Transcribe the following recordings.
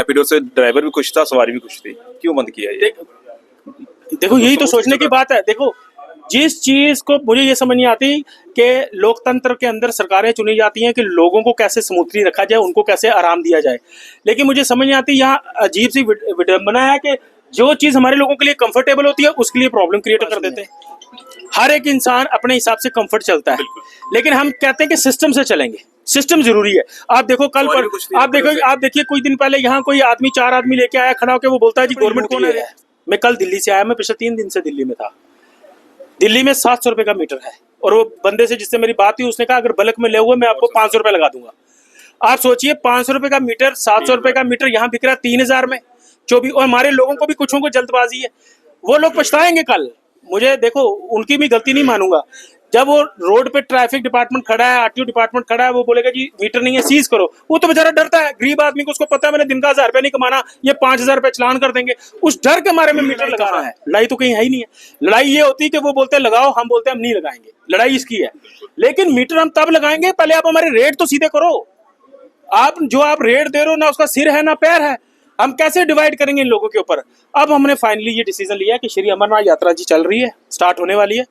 रैपिडो से ड्राइवर भी खुश था, सवारी भी खुश थी, क्यों बंद किया ये? देखो यही तो सोचने की बात है। देखो जिस चीज को मुझे ये समझ नहीं आती कि लोकतंत्र के अंदर सरकारें चुनी जाती हैं कि लोगों को कैसे स्मूथली रखा जाए, उनको कैसे आराम दिया जाए, लेकिन मुझे समझ नहीं आती यहाँ अजीब सी विडंबना है कि जो चीज हमारे लोगों के लिए कंफर्टेबल होती है उसके लिए प्रॉब्लम क्रिएट कर देते हैं। हर एक इंसान अपने हिसाब से कंफर्ट चलता है, लेकिन हम कहते हैं कि सिस्टम से चलेंगे, सिस्टम जरूरी है। आप देखो कल पर आप देखिए कुछ दिन पहले यहाँ कोई आदमी 4 आदमी लेके आया, खड़ा होकर वो बोलता है जी गवर्नमेंट कौन है। मैं कल दिल्ली से आया, मैं पिछले 3 दिन से दिल्ली में था। दिल्ली में 700 रुपए का मीटर है, और वो बंदे से जिससे मेरी बात हुई उसने कहा अगर बल्क में ले हुए मैं आपको 500 रुपए लगा दूंगा। आप सोचिए 500 रुपए का मीटर, 700 रुपए का मीटर यहाँ बिक रहा है 3000 में 24। और हमारे लोगों को भी कुछ जल्दबाजी है, वो लोग पछताएंगे कल। मुझे देखो उनकी भी गलती नहीं मानूंगा। जब वो रोड पे ट्रैफिक डिपार्टमेंट खड़ा है, आरटीओ डिपार्टमेंट खड़ा है, वो बोलेगा जी मीटर नहीं है सीज करो, वो तो बेचारा डरता है। गरीब आदमी को उसको पता है मैंने दिन का 1000 रुपया नहीं कमाना, ये 5000 रुपये चलान कर देंगे, उस डर के मारे में मीटर लगाना है। लड़ाई तो कहीं है ही नहीं है। लड़ाई ये होती है कि वो बोलते हैं लगाओ, हम बोलते हैं हम नहीं लगाएंगे, लड़ाई इसकी है। लेकिन मीटर हम तब लगाएंगे, पहले आप हमारे रेट तो सीधे करो। आप जो आप रेट दे रहे हो ना उसका सिर है ना पैर है, हम कैसे डिवाइड करेंगे इन लोगों के ऊपर। अब हमने फाइनली ये डिसीजन लिया कि श्री अमरनाथ यात्रा जी चल रही है, स्टार्ट होने वाली है।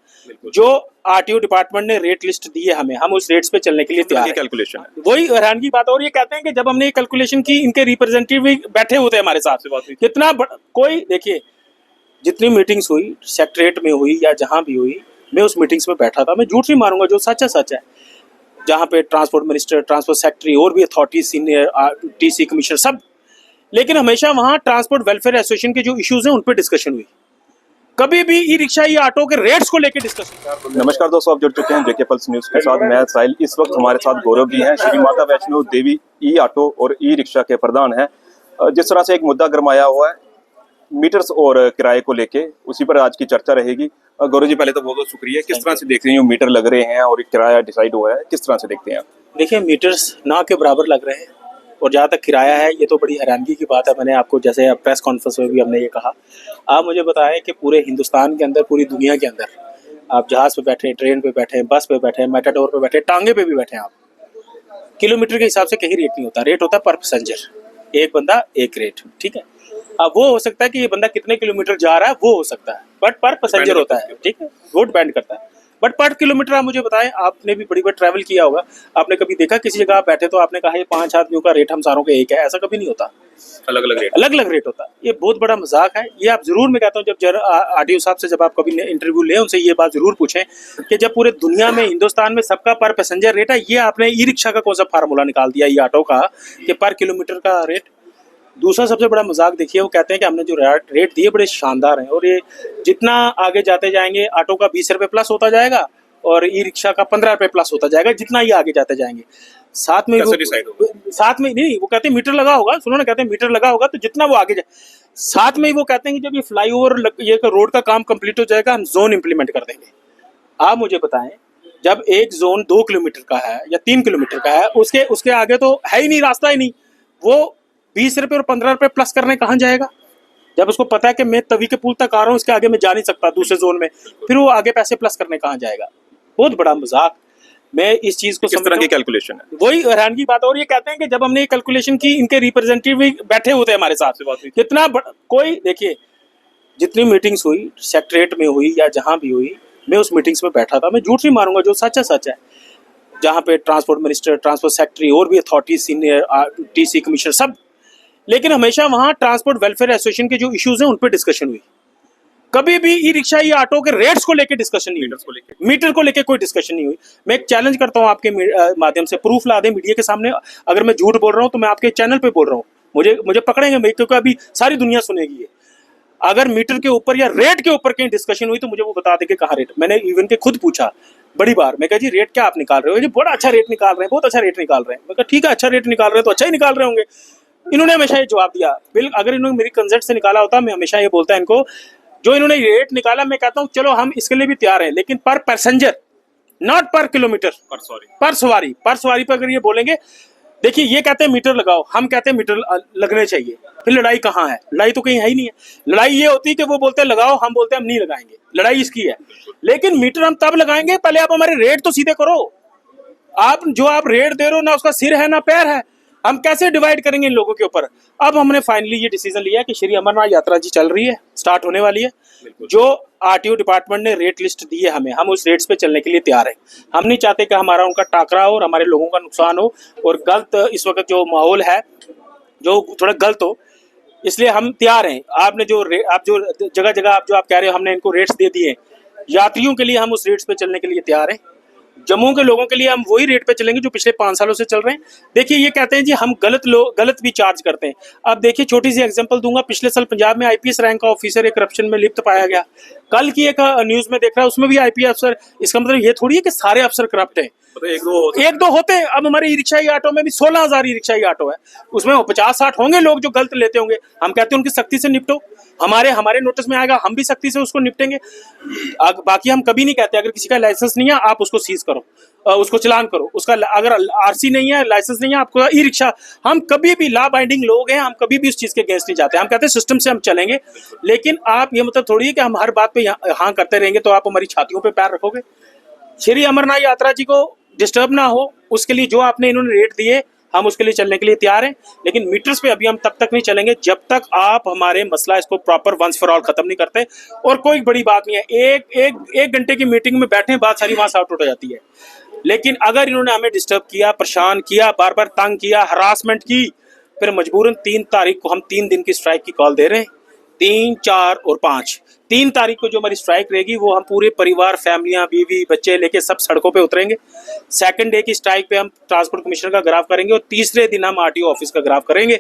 जो आरटीओ डिपार्टमेंट ने रेट लिस्ट दी है हमें, हम उस रेट्स पे चलने के लिए तैयार हैं। कैलकुलेशन वही हैरान की बात। और ये कहते हैं कि जब हमने ये कैलकुलेशन की, इनके रिप्रेजेंटेटिव बैठे होते हैं हमारे साथ, कितना कोई देखिए जितनी मीटिंग्स हुई सेक्रेटरीट में हुई या जहां भी हुई, मैं उस मीटिंग्स में बैठा था। मैं झूठ नहीं मारूंगा, जो सच है सच है। जहां पे ट्रांसपोर्ट मिनिस्टर, ट्रांसपोर्ट सेक्रेटरी और भी अथॉरिटी, सीनियर टीसी कमिश्नर सब, लेकिन हमेशा वहां ट्रांसपोर्ट वेलफेयर एसोसिएशन के जो इश्यूज हैं उन पे डिस्कशन हुई। कभी भी ई रिक्शा या ऑटो के रेट्स को लेकर डिस्कशन। नमस्कार दोस्तों, आप जुड़ चुके हैं जेके पल्स न्यूज के साथ। मैं साहिल, इस वक्त हमारे साथ गौरव जी हैं, श्री माता वैष्णो देवी ई ऑटो और ई रिक्शा के प्रधान हैं। जिस तरह से एक मुद्दा गरमाया हुआ है मीटर्स और किराए को लेके, उसी पर आज की चर्चा रहेगी। गौरव जी पहले तो बहुत बहुत शुक्रिया। किस तरह से देख रहे हैं मीटर लग रहे हैं और किराया डिसाइड हुआ है, किस तरह से देखते हैं आप? देखिए मीटर्स ना के बराबर लग रहे हैं, और जहाँ तक किराया है ये तो बड़ी हैरानगी की बात है। मैंने आपको जैसे प्रेस कॉन्फ्रेंस में भी हमने ये कहा। आप मुझे बताएं कि पूरे हिंदुस्तान के अंदर, पूरी दुनिया के अंदर, आप जहाज पे बैठे, ट्रेन पे बैठे, बस पे बैठे, मेटाडोर पे बैठे, टांगे पे भी बैठे, आप किलोमीटर के हिसाब से कहीं रेट नहीं होता। रेट होता है पर पैसेंजर, एक बंदा एक रेट, ठीक है। अब वो हो सकता है कि ये बंदा कितने किलोमीटर जा रहा है वो हो सकता है, बट पर पैसेंजर होता है, ठीक है। वो डिपेंड करता है, बट पर किलोमीटर। आप मुझे बताएं, आपने भी बड़ी बार ट्रैवल किया होगा, आपने कभी देखा किसी जगह आप बैठे तो आपने कहा ये 5 आदमियों का रेट हम सारों का एक है? ऐसा कभी नहीं होता, अलग अलग रेट होता है। ये बहुत बड़ा मजाक है। ये आप जरूर, मैं कहता हूँ जब आरटीओ साहब से जब आप कभी इंटरव्यू लें, उनसे ये बात जरूर पूछें कि जब पूरे दुनिया में, हिंदुस्तान में सबका पर पैसेंजर रेट है, ये आपने ई रिक्शा का कौन सा फार्मूला निकाल दिया ई ऑटो का कि पर किलोमीटर का रेट। दूसरा सबसे बड़ा मजाक देखिए, वो कहते हैं कि हमने जो रेट दिए बड़े शानदार हैं, और ये जितना आगे जाते जाएंगे ऑटो का 20 रुपये प्लस होता जाएगा और ई रिक्शा का 15 रुपये प्लस होता जाएगा, जितना ये आगे जाते जाएंगे। साथ में नहीं, वो कहते हैं मीटर लगा होगा, सुनो ना, कहते हैं मीटर लगा होगा तो जितना वो आगे जाए। साथ में वो कहते हैं कि जब ये फ्लाईओवर, ये रोड का काम कंप्लीट हो जाएगा, हम जोन इंप्लीमेंट कर देंगे। आप मुझे बताएं, जब एक जोन 2 किलोमीटर का है या 3 किलोमीटर का है, उसके आगे तो है ही नहीं, रास्ता ही नहीं, वो 20 रुपये और 15 रुपये प्लस करने कहाँ जाएगा? जब उसको पता है कि मैं तवी के पुल तक आ रहा हूँ, इसके आगे मैं जा नहीं सकता दूसरे जोन में, फिर वो आगे पैसे प्लस करने कहाँ जाएगा? बहुत बड़ा मजाक। मैं इस चीज को किस तरह की कैलकुलेशन है, वही हैरान की बात। और ये कहते हैं कि जब हमने ये कैलकुलेशन की, इनके रिप्रेजेंटेटिव बैठे होते हैं हमारे साथ, कितना कोई देखिए जितनी मीटिंग्स हुई सेक्रेटरीट में हुई या जहां भी हुई, मैं उस मीटिंग्स में बैठा था। मैं झूठ नहीं मारूंगा, जो सच है सच है। जहां पे ट्रांसपोर्ट मिनिस्टर, ट्रांसपोर्ट सेक्रेटरी और भी अथॉरिटी, सीनियर टीसी कमिश्नर सब, लेकिन हमेशा वहां ट्रांसपोर्ट वेलफेयर एसोसिएशन के जो इश्यूज हैं उन पे डिस्कशन हुई। कभी भी ई रिक्शा या ऑटो के रेट्स को लेकर डिस्कशन नहीं हुई, मीटर को लेकर कोई डिस्कशन नहीं हुई। मैं एक चैलेंज करता हूं आपके माध्यम से, प्रूफ ला दें मीडिया के सामने। अगर मैं झूठ बोल रहा हूं तो मैं आपके चैनल पे बोल रहा हूं, मुझे पकड़ेंगे, क्योंकि अभी सारी दुनिया सुनेगी ये। अगर मीटर के ऊपर या रेट के ऊपर कहीं डिस्कशन हुई तो मुझे वो बता देंगे कहाँ रेट। मैंने इवन के खुद पूछा बड़ी बार, मैं कहा जी रेट क्या आप निकाल रहे हो? जी बड़ा अच्छा रेट निकाल रहे हैं, बहुत अच्छा रेट निकाल रहे हैं। मैं कहा ठीक है, अच्छा रेट निकाल रहे हैं तो अच्छा ही निकाल रहे होंगे। इन्होंने हमेशा ये जवाब दिया, बिल अगर इन्होंने मेरी कंसल्ट से निकाला होता, मैं हमेशा ये बोलता है इनको, जो इन्होंने रेट निकाला, मैं कहता हूँ चलो हम इसके लिए भी तैयार हैं, लेकिन पर पैसेंजर, नॉट पर किलोमीटर, पर सवारी पर अगर ये बोलेंगे। देखिए ये कहते हैं मीटर लगाओ, हम कहते हैं मीटर लगने चाहिए, फिर लड़ाई कहाँ है? लड़ाई तो कहीं है ही नहीं है। लड़ाई ये होती है कि वो बोलते हैं लगाओ, हम बोलते हैं हम नहीं लगाएंगे, लड़ाई इसकी है। लेकिन मीटर हम तब लगाएंगे, पहले आप हमारे रेट तो सीधे करो। आप जो आप रेट दे रहे हो ना उसका सिर है ना पैर है, हम कैसे डिवाइड करेंगे इन लोगों के ऊपर। अब हमने फाइनली ये डिसीजन लिया कि श्री अमरनाथ यात्रा जी चल रही है, स्टार्ट होने वाली है। जो आरटीओ डिपार्टमेंट ने रेट लिस्ट दी है हमें, हम उस रेट्स पे चलने के लिए तैयार हैं। हम नहीं चाहते कि हमारा उनका टाकरा हो और हमारे लोगों का नुकसान हो और गलत इस वक्त जो माहौल है जो थोड़ा गलत हो, इसलिए हम तैयार हैं। आपने जो आप जो जगह जगह आप कह रहे हो हमने इनको रेट्स दे दिए, यात्रियों के लिए हम उस रेट्स पे चलने के लिए तैयार हैं। जम्मू के लोगों के लिए हम वही रेट पे चलेंगे जो पिछले 5 सालों से चल रहे हैं। देखिए ये कहते हैं जी हम गलत भी चार्ज करते हैं। अब देखिए छोटी सी एग्जांपल दूंगा, पिछले साल पंजाब में आईपीएस रैंक का ऑफिसर एक करप्शन में लिप्त पाया गया। कल की एक न्यूज में देख रहा है उसमें भी आईपीएस अफसर। इसका मतलब ये थोड़ी है कि सारे अफसर करप्ट हैं, एक दो होते हैं। अब हमारे ई रिक्शा ऑटो में भी 16,000 ई रिक्शा ऑटो है, उसमें 50-60 होंगे लोग जो गलत लेते होंगे। हम कहते हैं उनकी सख्ती से निपटो, हमारे नोटिस में आएगा, हम भी सख्ती से उसको निपटेंगे। बाकी हम कभी नहीं कहते अगर किसी का लाइसेंस नहीं है आप उसको सीज करो, उसको चलान करो। उसका अगर आरसी नहीं है, लाइसेंस नहीं है, आपको ई रिक्शा, हम कभी भी लॉ बाइंडिंग लोग हैं, हम कभी भी उस चीज के अगेंस्ट नहीं जाते। हम कहते हैं सिस्टम से हम चलेंगे, लेकिन आप ये मतलब थोड़ी है कि हम हर बात पे हाँ करते रहेंगे तो आप हमारी छातियों पे पैर रखोगे। श्री अमरनाथ यात्रा जी को डिस्टर्ब ना हो उसके लिए जो आपने इन्होंने रेट दिए हम उसके लिए चलने के लिए तैयार हैं, लेकिन मीटर्स पे अभी हम तब तक नहीं चलेंगे जब तक आप हमारे मसला इसको प्रॉपर वंस फॉर ऑल खत्म नहीं करते। और कोई बड़ी बात नहीं है, एक घंटे की मीटिंग में बैठे बात सारी वहां सॉर्ट आउट हो जाती है। लेकिन अगर इन्होंने हमें डिस्टर्ब किया, परेशान किया, बार बार तंग किया, हरासमेंट की, फिर मजबूरन 3 तारीख को हम 3 दिन की स्ट्राइक की कॉल दे रहे हैं। 3, 4 और 5 3 तारीख को जो हमारी स्ट्राइक रहेगी वो हम पूरे परिवार, फैमिलियां, बीवी, बच्चे लेके सब सड़कों पे उतरेंगे। सेकंड डे की स्ट्राइक पे हम ट्रांसपोर्ट कमिश्नर का ग्राफ करेंगे और तीसरे दिन हम आरटीओ ऑफिस का ग्राफ करेंगे।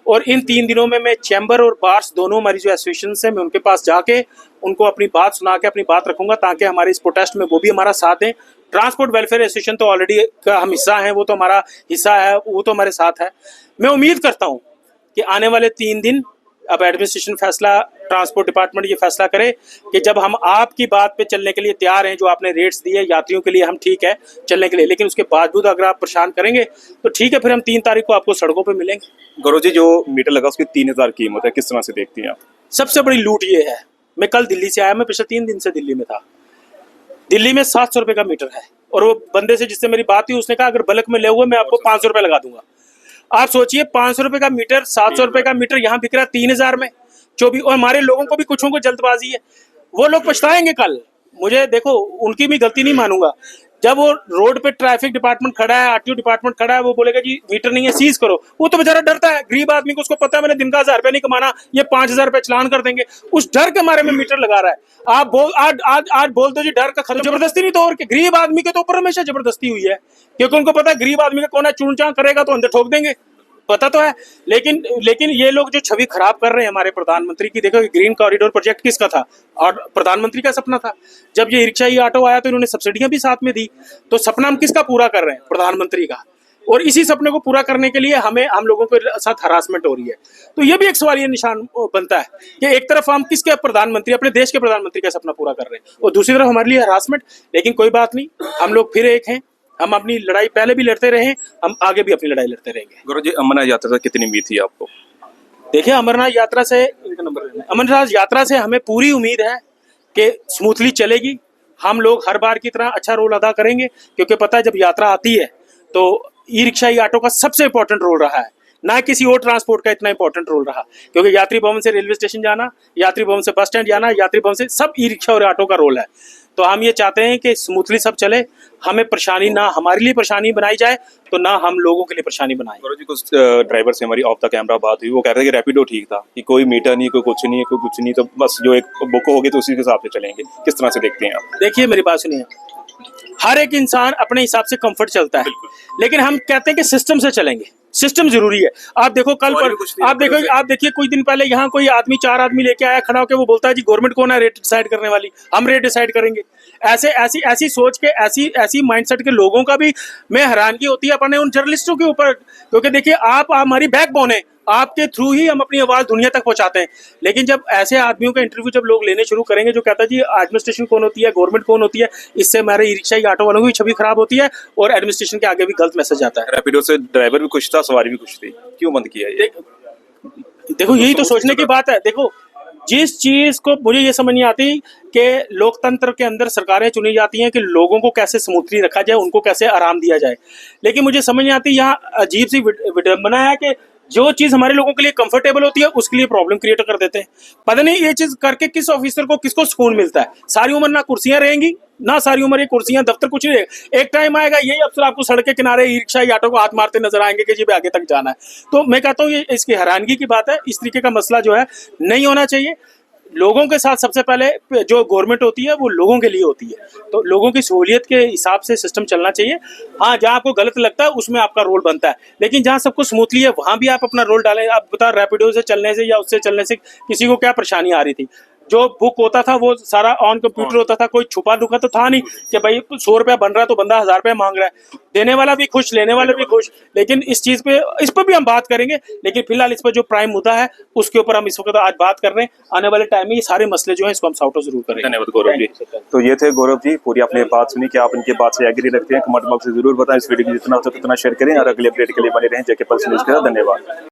और इन 3 दिनों में मैं चैम्बर और बार्स दोनों हमारी जो एसोसिएशन है मैं उनके पास जाके उनको अपनी बात सुना के अपनी बात रखूंगा ताकि हमारे इस प्रोटेस्ट में वो भी हमारा साथ दें। ट्रांसपोर्ट वेलफेयर एसोसिएशन तो ऑलरेडी का हम हिस्सा हैं, वो तो हमारा हिस्सा है, वो तो हमारे साथ है। मैं उम्मीद करता हूँ कि आने वाले 3 दिन अब एडमिनिस्ट्रेशन फैसला, ट्रांसपोर्ट डिपार्टमेंट ये फैसला करे कि जब हम आपकी बात पे चलने के लिए तैयार हैं, जो आपने रेट्स दिए यात्रियों के लिए हम ठीक है चलने के लिए, लेकिन उसके बावजूद अगर आप परेशान करेंगे तो ठीक है, फिर हम 3 तारीख को आपको सड़कों पे मिलेंगे। गौरव जी, जो मीटर लगा उसकी 3,000 कीमत है, किस तरह से देखती हैं आप? सबसे बड़ी लूट ये है, मैं कल दिल्ली से आया, मैं पिछले 3 दिन से दिल्ली में था। दिल्ली में 700 रुपये का मीटर है और वो बंदे से जिससे मेरी बात हुई उसने कहा अगर बल्क में ले हुए मैं आपको 500 रुपये लगा दूंगा। आप सोचिए 500 रुपये का मीटर, 700 रुपये का मीटर यहाँ बिक रहा है 3,000 में 24। और हमारे लोगों को भी कुछों को जल्दबाजी है, वो लोग पछताएंगे कल। मुझे देखो उनकी भी गलती नहीं मानूंगा, जब वो रोड पे ट्रैफिक डिपार्टमेंट खड़ा है, आरटीओ डिपार्टमेंट खड़ा है, वो बोलेगा जी मीटर नहीं है सीज करो, वो तो बेचारा डरता है। गरीब आदमी को उसको पता है मैंने दिन का 1,000 रुपया नहीं कमाना, ये 5,000 रुपये चलान कर देंगे, उस डर के मारे में मीटर लगा रहा है। आप बोल आज बोल दो जी डर का खत्म, जबरदस्ती नहीं तो और गरीब आदमी के तो ऊपर हमेशा जबरदस्ती हुई है, क्योंकि उनको पता है गरीब आदमी का कोना चून-चां करेगा तो अंदर ठोक देंगे, पता तो है। लेकिन ये लोग जो छवि खराब कर रहे हैं हमारे प्रधानमंत्री की, देखो ग्रीन कॉरिडोर प्रोजेक्ट किसका था और प्रधानमंत्री का सपना था। जब ये रिक्शा ऑटो आया तो इन्होंने सब्सिडियां भी साथ में दी, तो सपना हम किसका पूरा कर रहे हैं? प्रधानमंत्री का। और इसी सपने को पूरा करने के लिए हम लोगों के साथ हरासमेंट हो रही है। तो ये भी एक सवाल ये निशान बनता है कि एक तरफ हम किसके प्रधानमंत्री, अपने देश के प्रधानमंत्री का सपना पूरा कर रहे हैं और दूसरी तरफ हमारे लिए हरासमेंट। लेकिन कोई बात नहीं, हम लोग फिर एक हैं, हम अपनी लड़ाई पहले भी लड़ते रहे, हम आगे भी अपनी लड़ाई लड़ते रहेंगे। गौरव जी, अमरनाथ यात्रा से कितनी उम्मीद थी आपको? देखिए अमरनाथ यात्रा से हमें पूरी उम्मीद है कि स्मूथली चलेगी। हम लोग हर बार की तरह अच्छा रोल अदा करेंगे, क्योंकि पता है जब यात्रा आती है तो ई रिक्शा ऑटो का सबसे इंपॉर्टेंट रोल रहा है, ना किसी और ट्रांसपोर्ट का इतना इंपॉर्टेंट रोल रहा, क्योंकि यात्री भवन से रेलवे स्टेशन जाना, यात्री भवन से बस स्टैंड जाना, यात्री भवन से सब ई रिक्शा और ऑटो का रोल है। तो हम ये चाहते हैं कि स्मूथली सब चले, हमें परेशानी ना हमारे लिए परेशानी बनाई जाए तो ना हम लोगों के लिए परेशानी बनाए। गौरव जी, कुछ ड्राइवर से हमारी ऑफ द कैमरा बात हुई, वो कह रहे थे कि रैपिडो ठीक था, कि कोई मीटर नहीं, कोई कुछ नहीं है, कोई कुछ नहीं, तो बस जो एक बुक होगी तो उसी के हिसाब से चलेंगे। किस तरह से देखते हैं आप? देखिए मेरी बात सुनिए, हर एक इंसान अपने हिसाब से कंफर्ट चलता है, लेकिन हम कहते हैं कि सिस्टम से चलेंगे, सिस्टम जरूरी है। आप देखो कल पर आप देखिए कुछ दिन पहले यहाँ कोई आदमी 4 आदमी लेके आया खड़ा होकर, वो बोलता है जी गवर्नमेंट कौन है रेट डिसाइड करने वाली, हम रेट डिसाइड करेंगे। ऐसी सोच के ऐसी माइंडसेट के लोगों का भी मैं हैरानगी होती है अपने उन जर्नलिस्टों के ऊपर, क्योंकि देखिए आप हमारी बैकबोन है, आपके थ्रू ही हम अपनी आवाज दुनिया तक पहुंचाते हैं। लेकिन जब ऐसे आदमियों का इंटरव्यू जब लोग लेने शुरू करेंगे जो कहता है जी एडमिनिस्ट्रेशन कौन होती है, गवर्नमेंट कौन होती है, इससे हमारे ई रिक्शा ऑटो वालों की छवि खराब होती है और एडमिनिस्ट्रेशन के आगे भी गलत मैसेज आता है। रैपिडो से ड्राइवर भी खुश था, सवारी भी खुश थी, क्यों बंद किया ये? देखो यही तो सोचने की बात है। देखो जिस चीज को मुझे ये समझ नहीं आती कि लोकतंत्र के अंदर सरकारें चुनी जाती हैं कि लोगों को कैसे स्मूथली रखा जाए, उनको कैसे आराम दिया जाए, लेकिन मुझे समझ नहीं आती यहाँ अजीब सी विडंबना है कि जो चीज हमारे लोगों के लिए कंफर्टेबल होती है उसके लिए प्रॉब्लम क्रिएट कर देते हैं। पता नहीं ये चीज करके किस ऑफिसर को किसको सुकून मिलता है। सारी उम्र ना कुर्सियां रहेंगी, ना सारी उम्र ये कुर्सियां दफ्तर कुछ नहीं रहेगा। एक टाइम आएगा यही अफसर आपको सड़क के किनारे ई रिक्शा या ऑटो को हाथ मारते नजर आएंगे कि जी भी आगे तक जाना है। तो मैं कहता हूँ ये इसकी हैरानगी की बात है। इस तरीके का मसला जो है नहीं होना चाहिए। लोगों के साथ सबसे पहले जो गवर्नमेंट होती है वो लोगों के लिए होती है, तो लोगों की सहूलियत के हिसाब से सिस्टम चलना चाहिए। हाँ, जहाँ आपको गलत लगता है उसमें आपका रोल बनता है, लेकिन जहाँ सब कुछ स्मूथली है वहाँ भी आप अपना रोल डालें। आप बता रैपिडो से चलने से या उससे चलने से किसी को क्या परेशानी आ रही थी? जो बुक होता था वो सारा ऑन कंप्यूटर होता था, कोई छुपा रुका तो था नहीं कि भाई 100 रुपया बन रहा है तो बंदा 1000 रुपया मांग रहा है। देने वाला भी खुश, लेने वाला भी खुश। लेकिन इस चीज पे, इस पर भी हम बात करेंगे, लेकिन फिलहाल इस पर जो प्राइम मुद्दा है उसके ऊपर हम इस वक्त आज बात कर रहे हैं। आने वाले टाइम में ये सारे मसले जो है इसको हम सॉर्ट आउट जरूर करेंगे। धन्यवाद गौरव जी। तो ये थे गौरव जी, पूरी आपने बात सुनी कि आप इनके बात से एग्री रखते हैं। कमेंट बॉक्स में जरूर बताएं। इस वीडियो को जितना हो सके उतना शेयर करें और अगले अपडेट के लिए बने रहें जेके पल्स न्यूज के साथ। धन्यवाद।